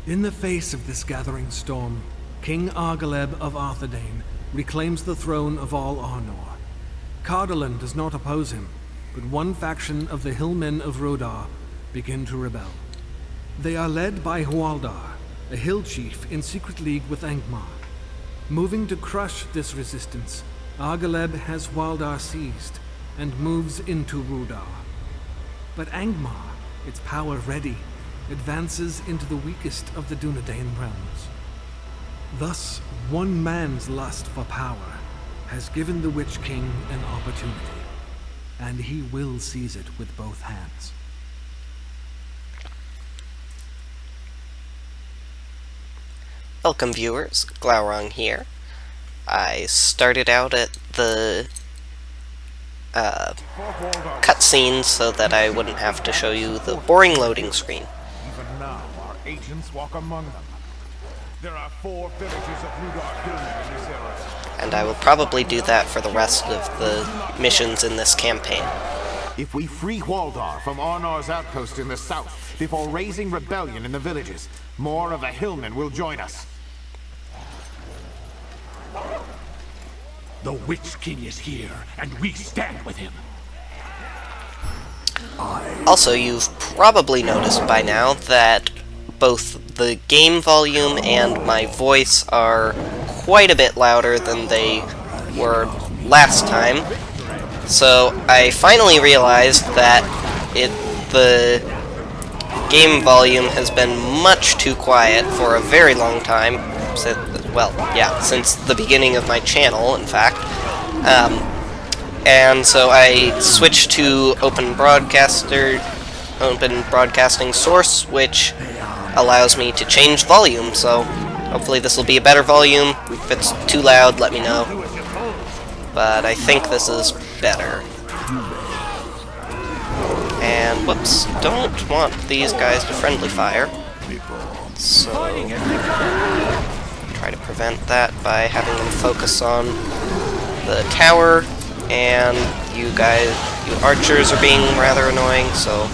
In the face of this gathering storm, King Argaleb of Arthedain reclaims the throne of all Arnor. Cardolan does not oppose him, but one faction of the hillmen of Rhudaur begin to rebel. They are led by Hwaldar, a hill chief in secret league with Angmar. Moving to crush this resistance, Argaleb has Hwaldar seized and moves into Rhudaur. But Angmar, its power ready, advances into the weakest of the Dunedain realms. Thus, one man's lust for power has given the Witch King an opportunity, and he will seize it with both hands. Welcome viewers, Glaurung here. I started out at the cutscene so that I wouldn't have to show you the boring loading screen. Even now, our agents walk among them. There are 4 villages of Rhudaur hillmen in this area. And I will probably do that for the rest of the missions in this campaign. If we free Hwaldar from Arnor's outpost in the south before raising rebellion in the villages, more of the hillmen will join us. The Witch King is here, and we stand with him. Also, you've probably noticed by now that both the game volume and my voice are quite a bit louder than they were last time. So I finally realized that the game volume has been much too quiet for a very long time. Since the beginning of my channel, in fact. And so I switched to open broadcasting source, which allows me to change volume, so hopefully this will be a better volume. If it's too loud, let me know. But I think this is better. And, whoops, don't want these guys to friendly fire. So, try to prevent that by having them focus on the tower, and you archers are being rather annoying, so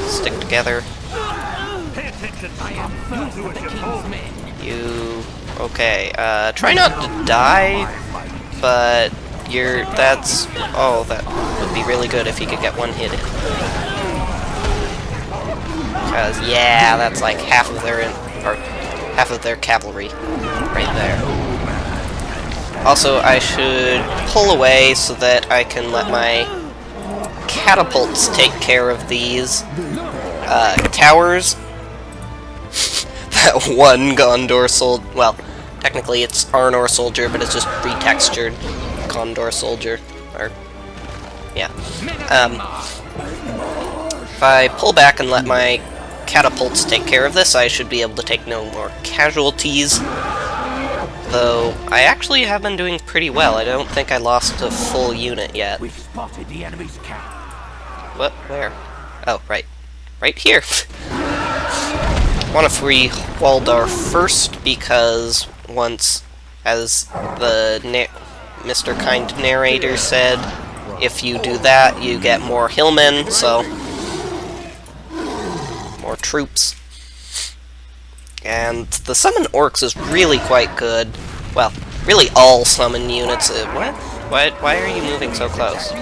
stick together. Okay, try not to die, but that would be really good if you could get one hit in. Because, yeah, that's like half of their cavalry right there. Also, I should pull away so that I can let my catapults take care of these towers. That one Gondor soldier, well, technically it's Arnor soldier, but it's just retextured Gondor soldier, or, yeah. If I pull back and let my catapults take care of this, I should be able to take no more casualties. Though, I actually have been doing pretty well. I don't think I lost a full unit yet. We've spotted the enemy's camp. What? Where? Oh, right. Right here. I want to free Hwaldar first, because once, as the Mr. Kind narrator said, if you do that, you get more hillmen, so more troops. And the summon orcs is really quite good. Well, really all summon units. What? Why are you moving so close?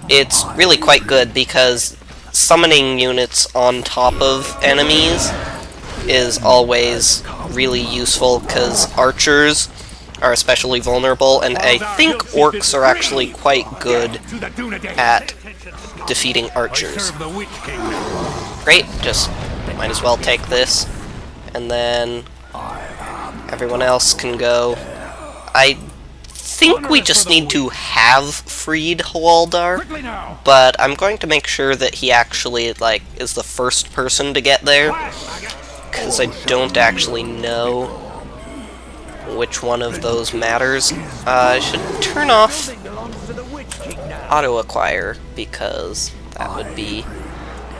It's really quite good because summoning units on top of enemies is always really useful because archers are especially vulnerable, and I think orcs are actually quite good at defeating archers. Great, just might as well take this, and then everyone else can go. I think we just need to have freed Hwaldar, but I'm going to make sure that he actually, is the first person to get there, because I don't actually know which one of those matters. I should turn off auto-acquire, because that would be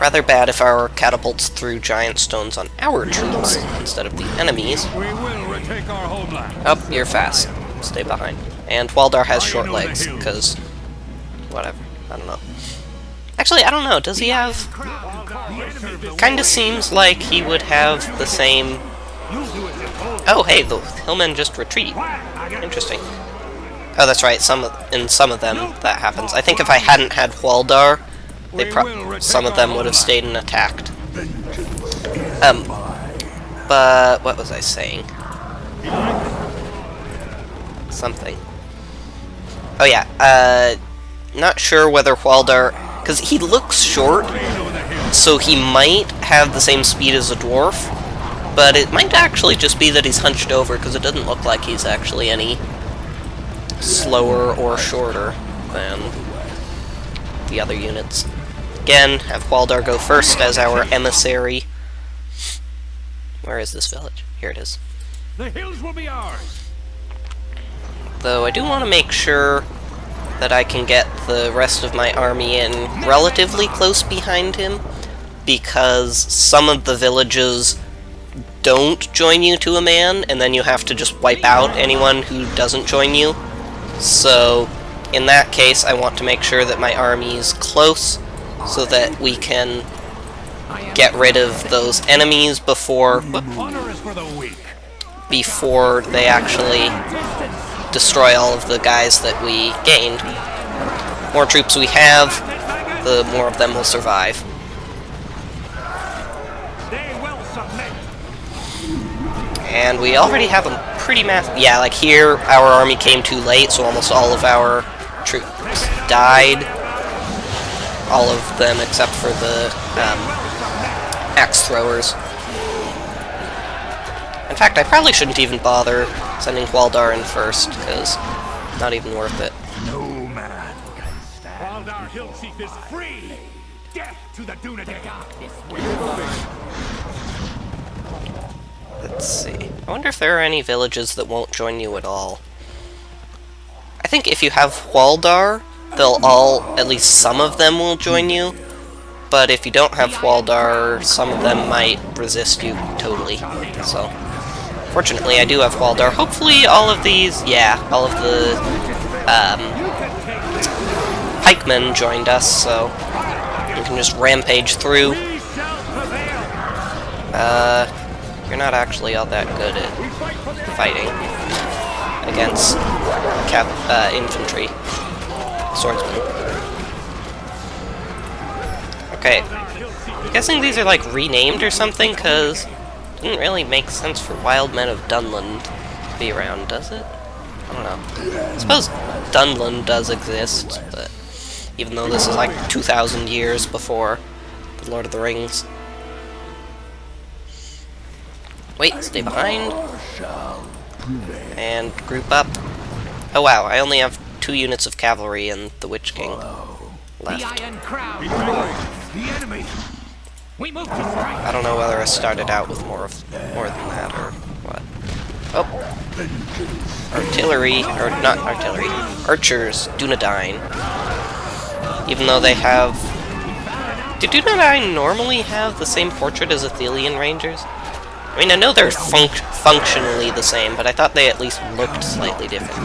rather bad if our catapults threw giant stones on our troops instead of the enemies. Oh, you're fast. Stay behind. And Hwaldar has short legs, because whatever. I don't know. Actually, I don't know. Does he have... Kinda seems like he would have the same... Oh, hey, the hillmen just retreat. Interesting. Oh, that's right. In some of them, that happens. I think if I hadn't had Rhudaur, some of them would have stayed and attacked. But what was I saying? Something. Oh yeah, not sure whether Rhudaur, because he looks short, so he might have the same speed as a dwarf, but it might actually just be that he's hunched over, because it doesn't look like he's actually any slower or shorter than the other units. Again, have Rhudaur go first as our emissary. Where is this village? Here it is. The hills will be ours. Though I do want to make sure that I can get the rest of my army in relatively close behind him, because some of the villages don't join you to a man, and then you have to just wipe out anyone who doesn't join you. So, in that case, I want to make sure that my army is close, so that we can get rid of those enemies before they actually destroy all of the guys that we gained. The more troops we have, the more of them will survive. And we already have a pretty massive... Yeah, like here, our army came too late, so almost all of our troops died. All of them except for the axe throwers. In fact, I probably shouldn't even bother sending Rhudaur in first, because not even worth it. No man can stand. Rhudaur Hillseek is free. Death to the Dunedain. Let's see. I wonder if there are any villages that won't join you at all. I think if you have Rhudaur, they'll all, at least some of them will join you. But if you don't have Rhudaur, some of them might resist you totally. So, fortunately, I do have Rhudaur. Hopefully, all of these, all of the pikemen joined us, so we can just rampage through. You're not actually all that good at fighting against infantry, swordsmen. Okay, I'm guessing these are like renamed or something, because it didn't really make sense for wild men of Dunland to be around, does it? I don't know. I suppose Dunland does exist, but even though this is like 2,000 years before the Lord of the Rings. Wait, stay behind. And group up. Oh wow, I only have 2 units of cavalry and the Witch King left. The Iron Crown. The enemy. We move to strike. I don't know whether I started out with more than that or what. Oh. Artillery, or not artillery. Archers, Dunedain. Even though they have... Do Dunedain normally have the same portrait as Athelian Rangers? I mean, I know they're functionally the same, but I thought they at least looked slightly different.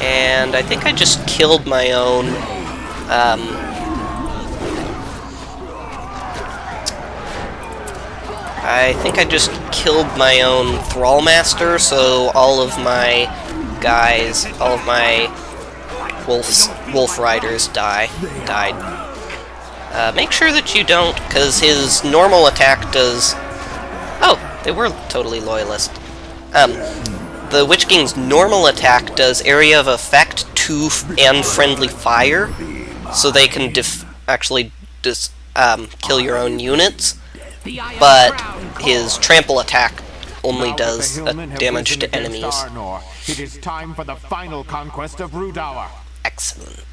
And I think I just killed my own... I think I just killed my own Thrallmaster, so all of my guys, all of my wolf riders died. Make sure that you don't, because his normal attack does... Oh, they were totally loyalist. The Witch King's normal attack does area of effect to and friendly fire, so they can actually kill your own units. But his trample attack only does damage to enemies. It is time for the final conquest of Rhudaur. Excellent.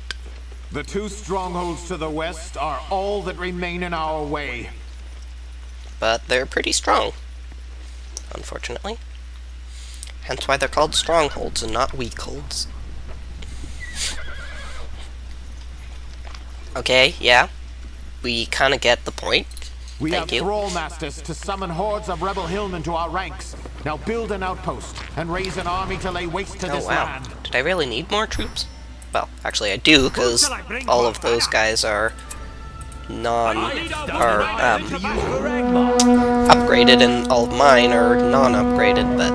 The 2 strongholds to the west are all that remain in our way. But they're pretty strong, unfortunately. Hence why they're called strongholds and not weakholds. Okay, yeah. We kind of get the point. We Thank have you. thrall masters to summon hordes of rebel hillmen to our ranks. Now build an outpost and raise an army to lay waste to this wow. land. Did I really need more troops? Well, actually I do, because all of those guys are upgraded, and all of mine are non-upgraded, but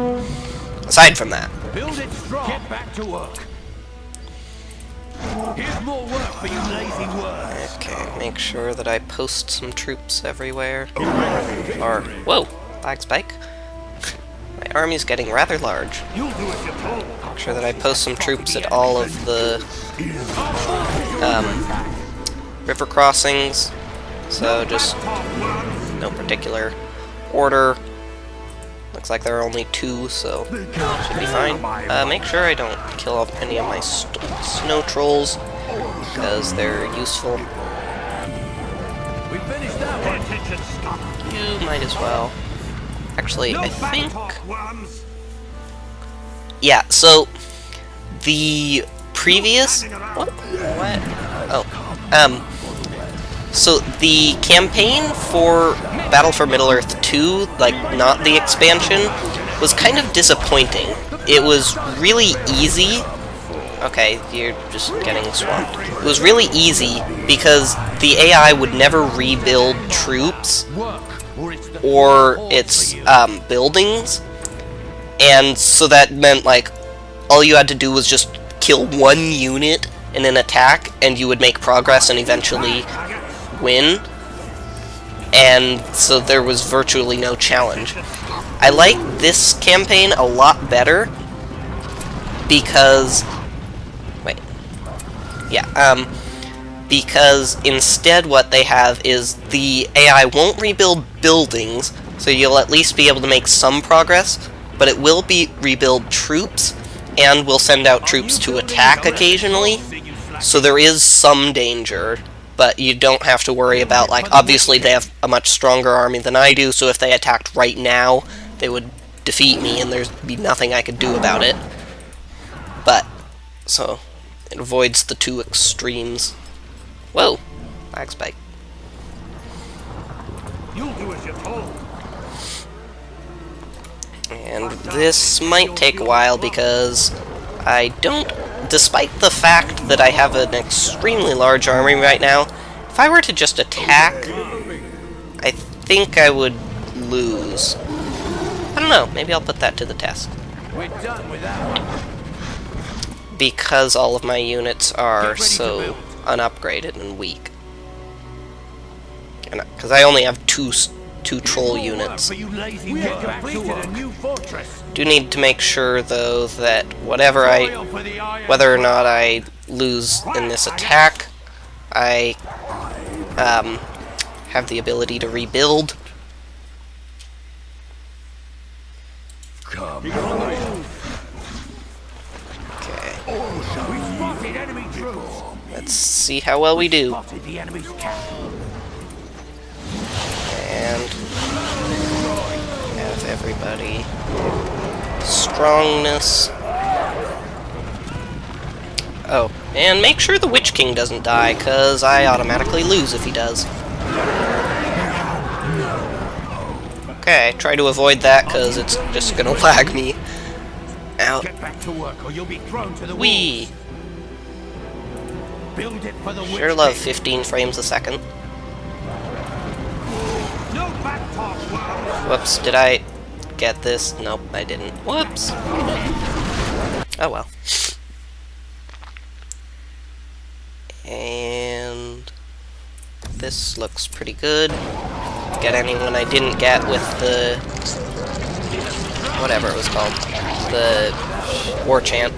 aside from that. Build it strong. Get back to work. Here's more work for you lazy worms. Okay, make sure that I post some troops everywhere. Or, whoa, lag spike. My army's getting rather large. You'll do as you're told. Make sure that I post some troops at all of the river crossings. So just no particular order. Looks like there are only 2, so should be fine. Make sure I don't kill off any of my snow trolls, because they're useful. We finished that one. Attention, stop. You might as well. Actually, I think... Yeah, so the previous... What? Oh. So the campaign for Battle for Middle-earth 2, like, not the expansion, was kind of disappointing. It was really easy. Okay, you're just getting swamped. It was really easy because the AI would never rebuild troops or its buildings, and so that meant, like, all you had to do was just kill one unit in an attack, and you would make progress and eventually win. And so there was virtually no challenge. I like this campaign a lot better because... Wait. Yeah, because instead what they have is the AI won't rebuild buildings, so you'll at least be able to make some progress, but it will rebuild troops, and will send out troops to attack occasionally, so there is some danger, but you don't have to worry about, like, obviously they have a much stronger army than I do, so if they attacked right now, they would defeat me, and there'd be nothing I could do about it. But, so, it avoids the 2 extremes. Whoa! Lag spike. You'll do as you're told. And this might take a while because I don't, despite the fact that I have an extremely large army right now, if I were to just attack, I think I would lose. I don't know, maybe I'll put that to the test. We're done with that one. Because all of my units are so unupgraded and weak. And because I only have two troll units. We completed a new fortress. Do need to make sure though that whether or not I lose in this attack, I have the ability to rebuild. Okay. Let's see how well we do. And have everybody strongness. Oh, and make sure the Witch King doesn't die, cause I automatically lose if he does. Okay, try to avoid that, cause it's just gonna lag me out. Get back to work, or you'll be thrown to the Wee. Build it for the Sure love 15 frames a second. No back talk, world. Whoops, did I get this? Nope, I didn't. Whoops. Oh well. And this looks pretty good. Get anyone I didn't get with the whatever it was called. The war chant.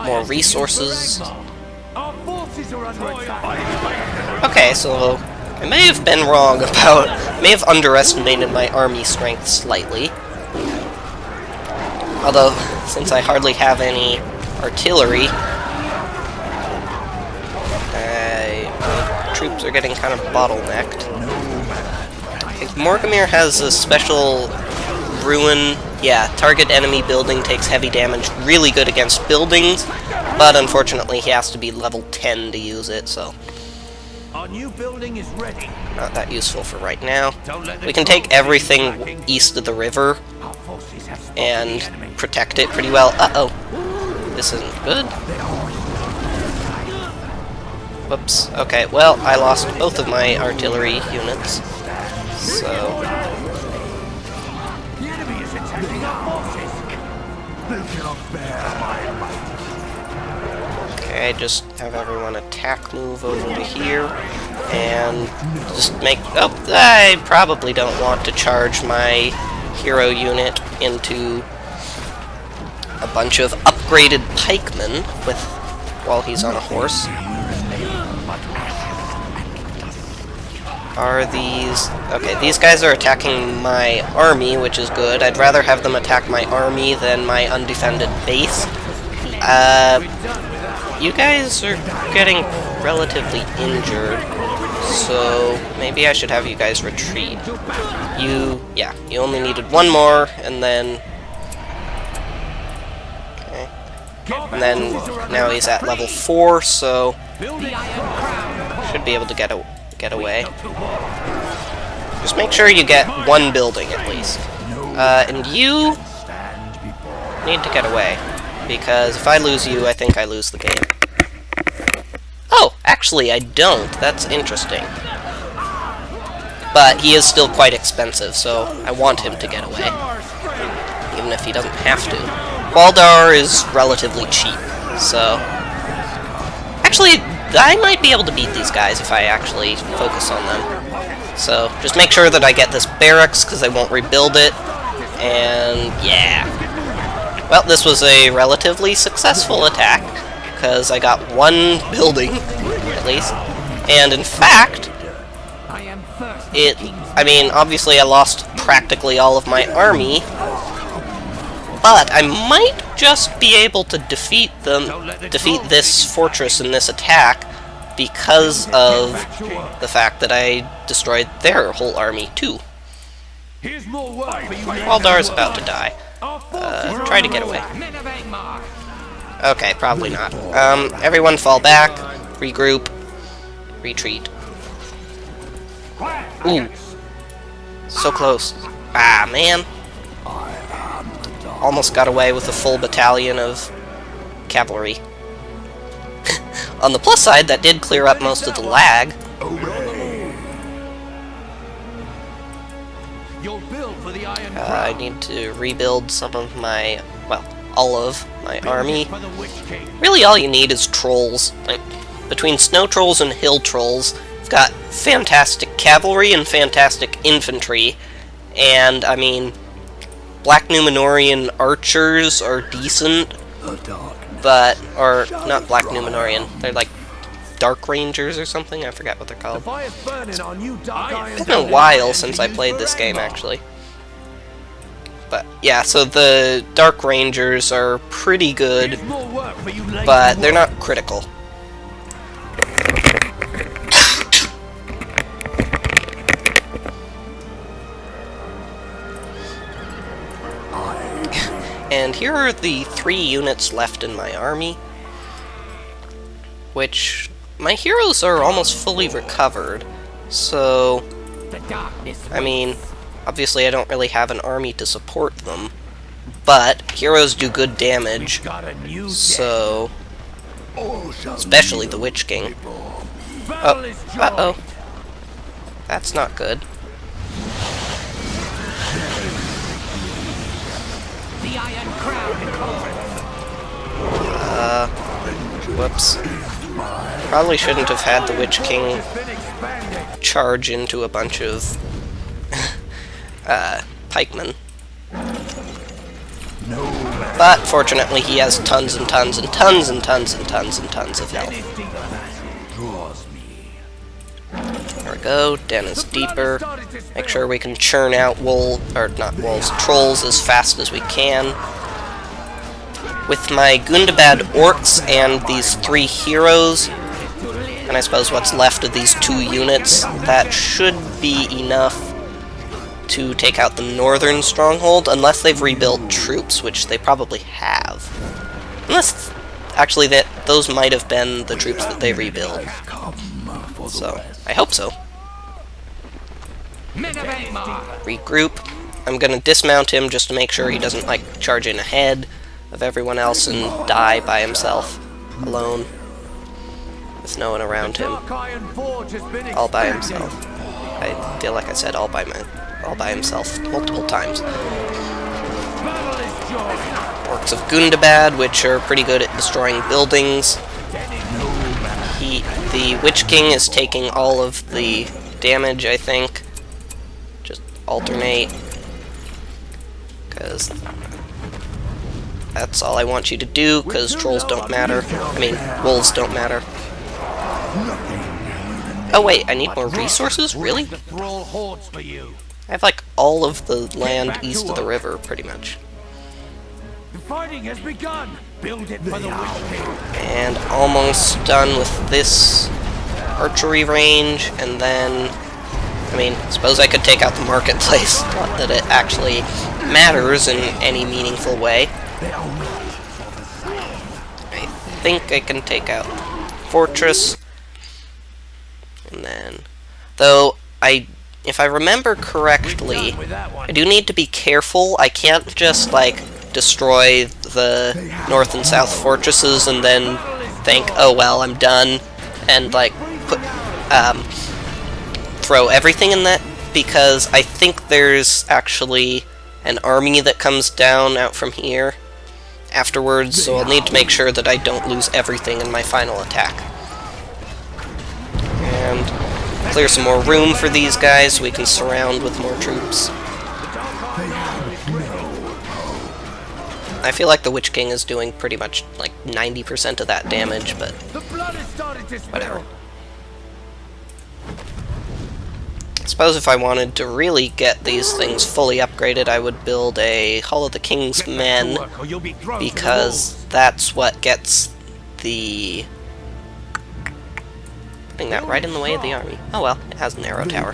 More resources. Okay, so I may have been wrong about, may have underestimated my army strength slightly. Although, since I hardly have any artillery, my troops are getting kind of bottlenecked. I think Morgamir has a special ruin. Yeah, target enemy building takes heavy damage, really good against buildings, but unfortunately he has to be level 10 to use it, so our new building is ready. Not that useful for right now. We can take everything east of the river and protect it pretty well. Uh-oh. This isn't good. Whoops. Okay, well, I lost both of my artillery units. So... The enemy is attacking our forces. They cannot bear my might. Okay, just have everyone attack move over to here. And just make... Oh, I probably don't want to charge my hero unit into a bunch of upgraded pikemen while he's on a horse. Are these... Okay, these guys are attacking my army, which is good. I'd rather have them attack my army than my undefended base. You guys are getting relatively injured, so maybe I should have you guys retreat. Yeah, you only needed one more, and then... Okay. And then now he's at level 4, so... Should be able to get away. Just make sure you get one building at least. And you need to get away, because if I lose you, I think I lose the game. Oh, actually I don't. That's interesting. But he is still quite expensive, so I want him to get away, even if he doesn't have to. Rhudaur is relatively cheap, so... Actually, I might be able to beat these guys if I actually focus on them. So, just make sure that I get this barracks, because I won't rebuild it. And, yeah. Well, this was a relatively successful attack, because I got one building, at least. And, in fact, I mean, obviously I lost practically all of my army, but I might just be able to defeat this fortress in this attack because of the fact that I destroyed their whole army too. Rhudaur's about to die. Try to get away. Okay, probably not. Everyone fall back, regroup, retreat. Ooh. So close. Ah, man. Almost got away with a full battalion of cavalry. On the plus side, that did clear up most of the lag. I need to rebuild some of my, well, all of my army. Really all you need is trolls. Like, between snow trolls and hill trolls, I've got fantastic cavalry and fantastic infantry. And, I mean, Black Numenorian archers are decent, but, or, not Black Numenorian, they're like Dark Rangers or something, I forgot what they're called. It's been a while since I played this game, actually. But, yeah, so the Dark Rangers are pretty good, but they're not critical. And here are the 3 units left in my army, which my heroes are almost fully recovered, so, I mean, obviously I don't really have an army to support them, but heroes do good damage, so, especially the Witch King. Oh, uh-oh. That's not good. Whoops. Probably shouldn't have had the Witch King charge into a bunch of pikemen. But fortunately he has tons and tons and tons and tons and tons and tons of health. There we go, Den is deeper. Make sure we can churn out trolls as fast as we can. With my Gundabad orcs and these 3 heroes, and I suppose what's left of these 2 units, that should be enough to take out the northern stronghold, unless they've rebuilt troops, which they probably have. Unless, actually, those might have been the troops that they rebuilt. So, I hope so. Regroup. I'm gonna dismount him just to make sure he doesn't, like, charge in ahead. of everyone else and die by himself, alone, with no one around him, all by himself. I feel like I said all by himself multiple times. Orcs of Gundabad, which are pretty good at destroying buildings. The Witch King is taking all of the damage, I think. Just alternate, because that's all I want you to do, because trolls don't matter. I mean, wolves don't matter. Oh wait, I need more resources? Really? I have like all of the land east of the river, pretty much. The fighting has begun. Build it for the Witch King. And almost done with this archery range, and then, I mean, suppose I could take out the marketplace. Not that it actually matters in any meaningful way. I think I can take out fortress, and then, though, if I remember correctly, I do need to be careful. I can't just, like, destroy the north and south fortresses and then think, oh well, I'm done, and like throw everything in that, because I think there's actually an army that comes down out from here afterwards, so I'll need to make sure that I don't lose everything in my final attack. And clear some more room for these guys so we can surround with more troops. I feel like the Witch King is doing pretty much like 90% of that damage, but whatever. I suppose if I wanted to really get these things fully upgraded, I would build a Hall of the King's Men, because that's what gets the... putting that right in the way of the army. Oh well, it has an arrow tower.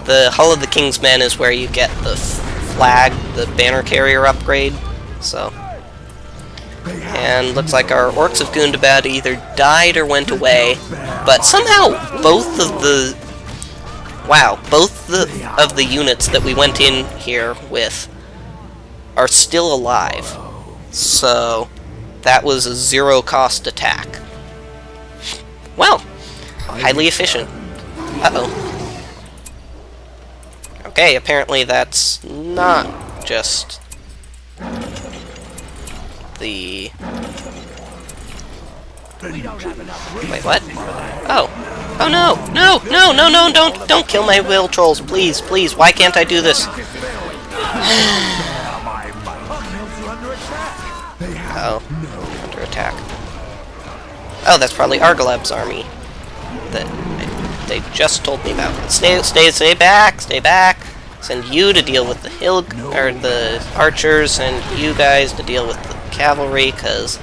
The Hall of the King's Men is where you get the flag, the banner carrier upgrade. So, and looks like our Orcs of Gundabad either died or went away, but somehow both of the units that we went in here with are still alive. So that was a zero-cost attack. Well, highly efficient. Uh-oh. Okay, apparently that's not just the... Wait, what? Oh. Oh no! No! No! No! No! Don't kill my will trolls, please! Please! Why can't I do this? Uh-oh. Under attack. Oh, that's probably Argaleb's army that they just told me about. Stay back! Stay back! Send you to deal with the the archers, and you guys to deal with the cavalry, because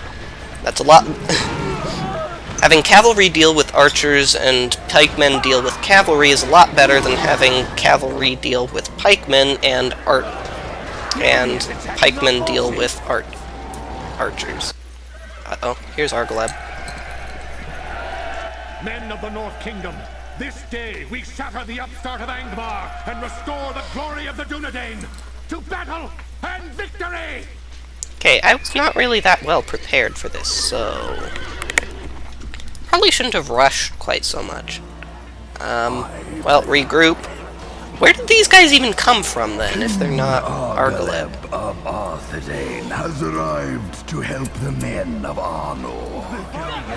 that's a lot. Having cavalry deal with archers and pikemen deal with cavalry is a lot better than having cavalry deal with pikemen and pikemen deal with archers. Uh-oh, here's Argaleb. Men of the North Kingdom, this day we shatter the upstart of Angmar and restore the glory of the Dunedain. To battle and victory! Okay, I was not really that well prepared for this, so... probably shouldn't have rushed quite so much. Well, regroup. Where did these guys even come from, then, if they're not Argaleb? Of Arthedain has arrived to help the men of Arnor.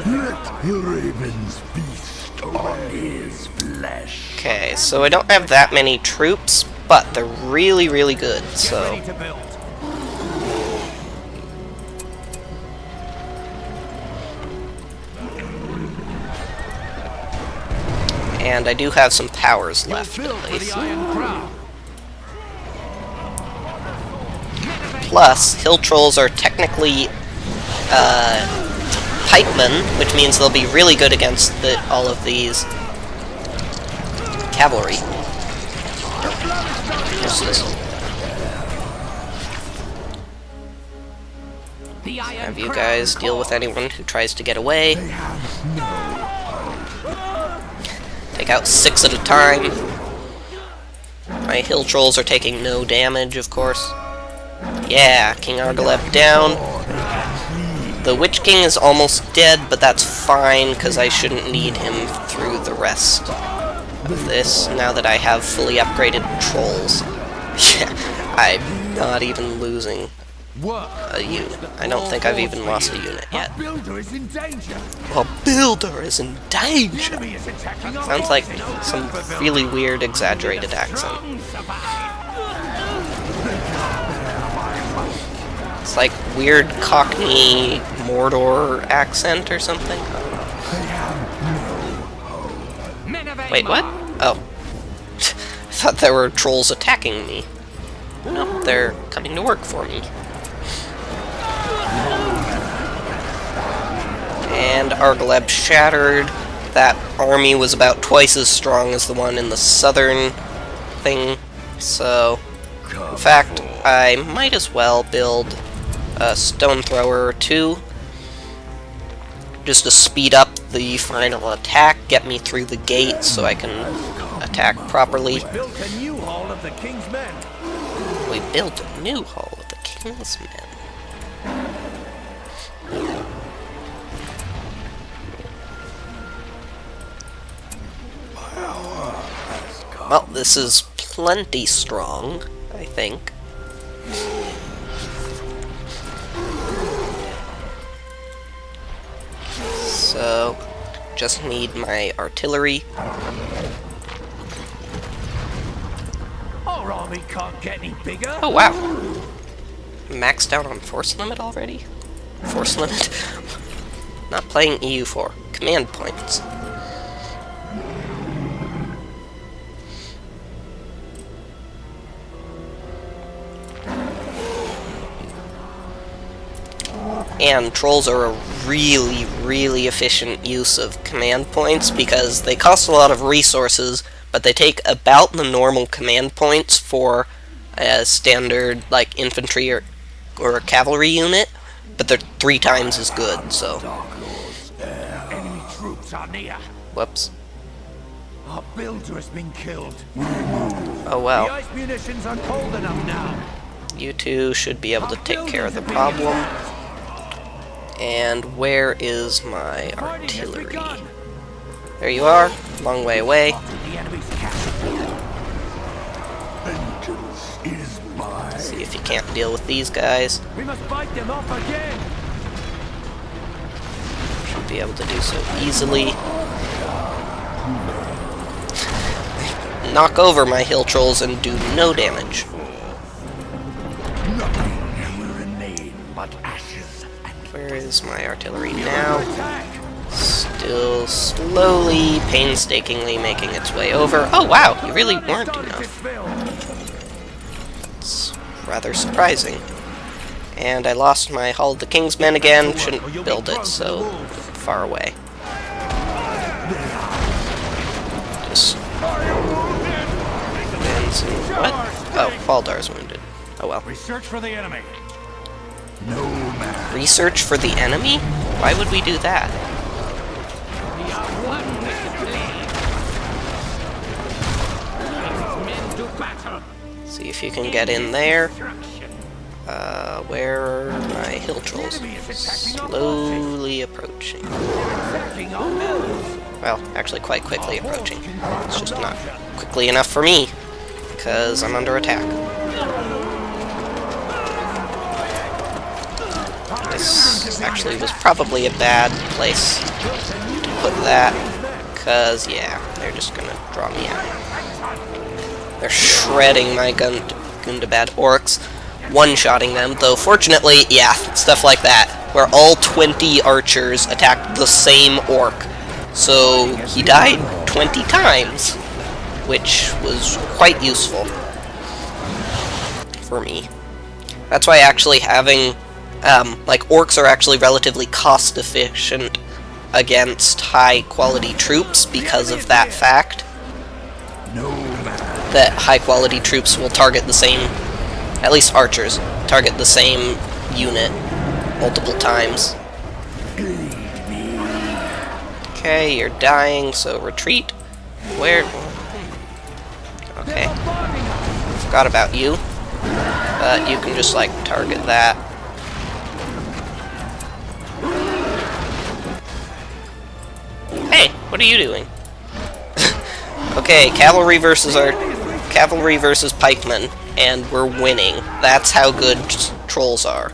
Let the ravens feast on his flesh. Okay, so I don't have that many troops, but they're really, really good, so... And I do have some powers left, at least. Plus, hill trolls are technically pikemen, which means they'll be really good against all of these cavalry. What's this? Have you guys deal with anyone who tries to get away. Take out 6 at a time. My hill trolls are taking no damage, of course. Yeah, King Argaleb down. The Witch King is almost dead, but that's fine, because I shouldn't need him through the rest of this, now that I have fully upgraded trolls. Yeah, I'm not even losing a unit. I don't think I've even lost a unit yet. Builder is in danger. Well, Builder is in danger! Enemy is attacking our Sounds like some really weird, exaggerated accent. It's like weird Cockney Mordor accent or something. Wait, what? Oh. I thought there were trolls attacking me. No, they're coming to work for me. And Argaleb shattered. That army was about twice as strong as the one in the southern thing. So, in fact, I might as well build a stone thrower or two, just to speed up the final attack, get me through the gate so I can attack properly. Built a new hall of the king's men. We built a new hall of the king's men. Well, this is plenty strong, I think. So, just need my artillery. Our army can't get any bigger. Oh, wow. Maxed out on force limit already? Force limit? Not playing EU4. Command points. And trolls are a really, really efficient use of command points because they cost a lot of resources, but they take about the normal command points for a standard, like, infantry or a cavalry unit, but they're 3 times as good, so... Enemy troops are near. Whoops. Our builder has been killed. Oh The well. ice munitions are cold enough now. You two should be able to take care of the problem. And where is my Fighting has artillery? begun. There you are, long way away. The enemy's castle. Vengeance is mine. See if you can't deal with these guys. We must fight them off again. Should be able to do so easily. Knock over my hill trolls and do no damage. Nothing will remain but ashes and Where is my artillery now? Attack. Still slowly, painstakingly making its way over. Oh wow, you really weren't Started to enough. spill. It's rather surprising. And I lost my Hall of the King's Men again. Shouldn't build it so far away. Just... What? Oh, Baldar's wounded. Oh well. Research for the enemy. no man. Research for the enemy? Why would we do that? We are one with the men to battle. See if you can get in there. Where are my hill trolls? Slowly approaching. Attacking our mills. Well, actually quite quickly approaching. It's just not quickly enough for me, because I'm under attack. This actually was probably a bad place to put that, because, yeah, they're just gonna draw me out. They're shredding my Gundabad orcs, one-shotting them, though fortunately, yeah, stuff like that, where all 20 archers attacked the same orc. So he died 20 times, which was quite useful for me. That's why actually having, like, orcs are actually relatively cost-efficient against high-quality troops because of that fact. No man. That high-quality troops will target the same, at least archers, target the same unit multiple times. Okay, you're dying, so retreat. Where? Okay. Forgot about you. But you can just, like, target that. Hey, what are you doing? Okay, cavalry versus pikemen, and we're winning. That's how good trolls are.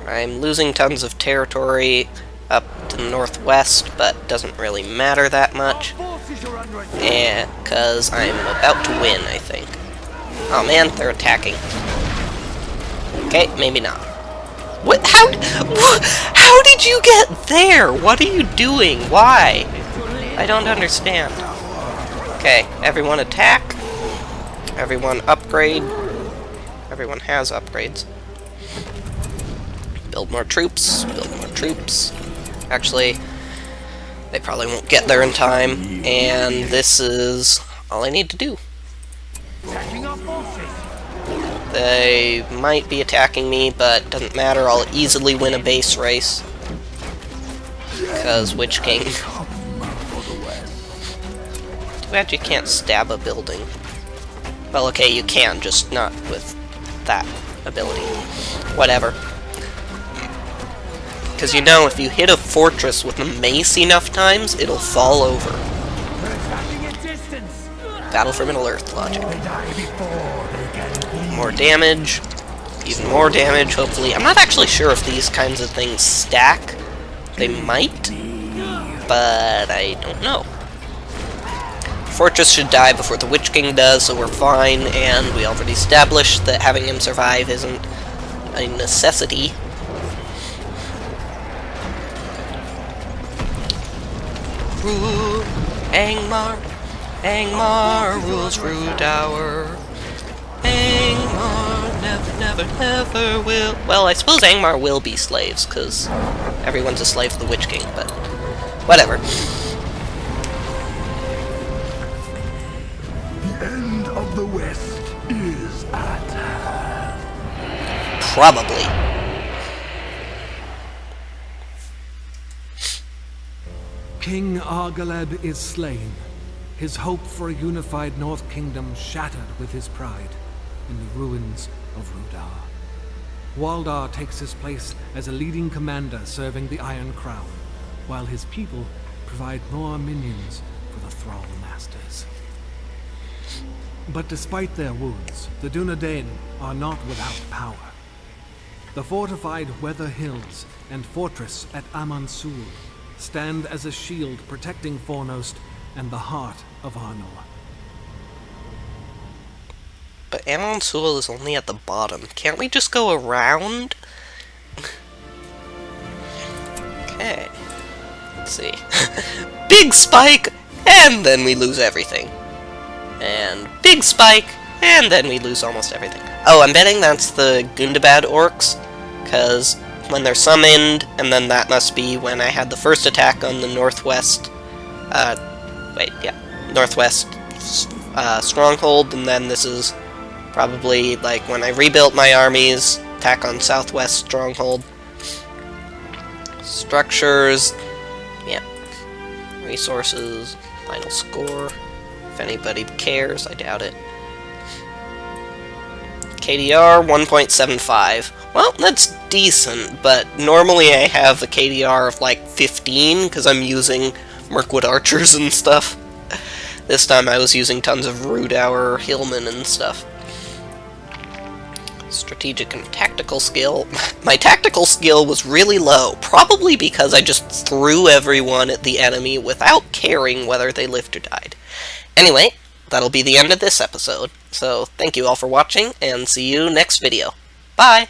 I'm losing tons of territory up to the northwest, but doesn't really matter that much. And because I'm about to win, I think. Oh man, they're attacking. Okay, maybe not. What? How did you get there? What are you doing? Why? I don't understand. Okay, everyone attack. Everyone upgrade. Everyone has upgrades. Build more troops. Build more troops. Actually, they probably won't get there in time. And this is all I need to do. They might be attacking me, but doesn't matter. I'll easily win a base race. Because Witch King. Too bad you can't stab a building. Well, okay, you can, just not with that ability. Whatever. Because you know, if you hit a fortress with a mace enough times, it'll fall over. Battle for Middle-earth logic. More damage. Even more damage, hopefully. I'm not actually sure if these kinds of things stack. They might, but I don't know. Fortress should die before the Witch King does, so we're fine, and we already established that having him survive isn't a necessity. Angmar rules Rhudaur. Angmar never will. Well, I suppose Angmar will be slaves, because everyone's a slave to the Witch King, but whatever. The end of the West is at hand. Probably. King Argaleb is slain. His hope for a unified North Kingdom shattered with his pride in the ruins of Rhudaur. Rhudaur takes his place as a leading commander serving the Iron Crown, while his people provide more minions for the Thrall Masters. But despite their wounds, the Dunedain are not without power. The fortified Weather Hills and fortress at Amansul stand as a shield protecting Fornost and the heart of Arnor. But Amansul is only at the bottom. Can't we just go around? Okay. Let's see. Big spike! And then we lose everything. And big spike! And then we lose almost everything. Oh, I'm betting that's the Gundabad orcs. Because when they're summoned, and then that must be when I had the first attack on the northwest, northwest stronghold, and then this is probably like when I rebuilt my armies, attack on southwest stronghold. Structures, yeah. Resources, final score, if anybody cares, I doubt it. KDR 1.75. Well, that's decent, but normally I have a KDR of like 15 because I'm using Mirkwood archers and stuff. This time I was using tons of Rhudaur hillmen and stuff. Strategic and tactical skill. My tactical skill was really low, probably because I just threw everyone at the enemy without caring whether they lived or died. Anyway, that'll be the end of this episode. So, thank you all for watching, and see you next video. Bye!